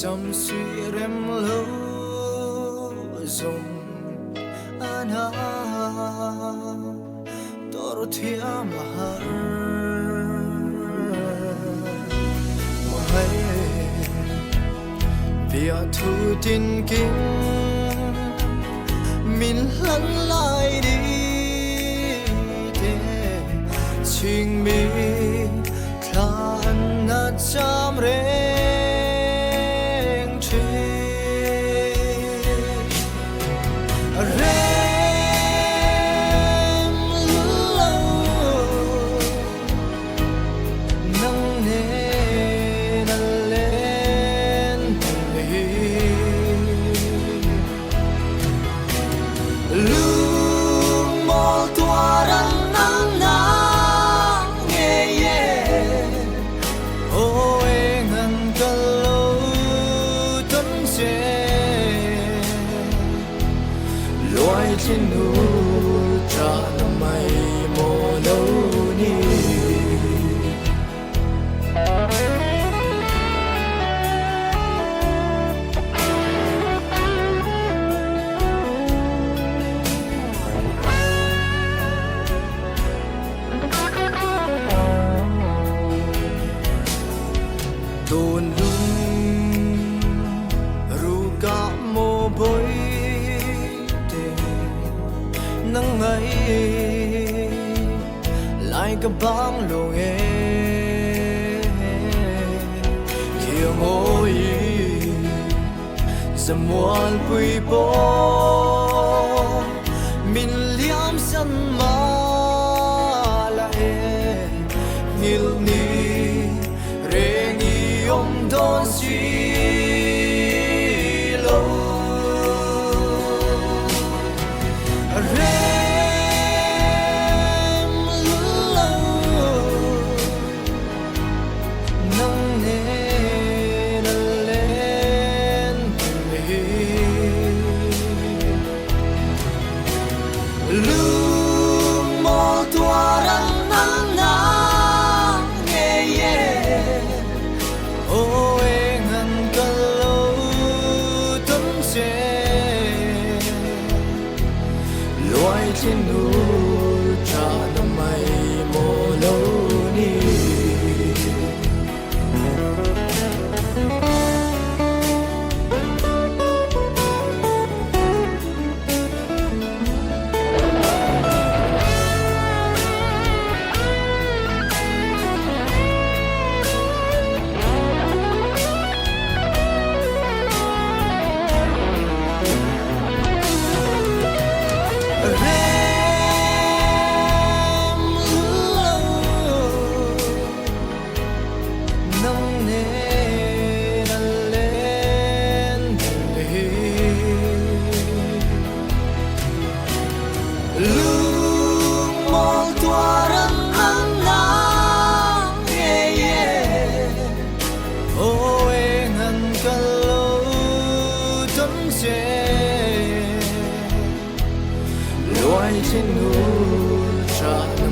Some see them low zum ana Toro thia mahar Mahai Bia thu tin kinh Min lăn lại đi Thế Ching mi Khan na cham re trên núi trả năm mây mồ lâu ni đồn lung ru cả mồ bối nắng ấy lại cả bóng lùa nghe kia ngồi dầm muôn bụi bó min liam sân mà lại nil ni re ni om don si trên núi trả năm mây mồ lâu ni trên núi trả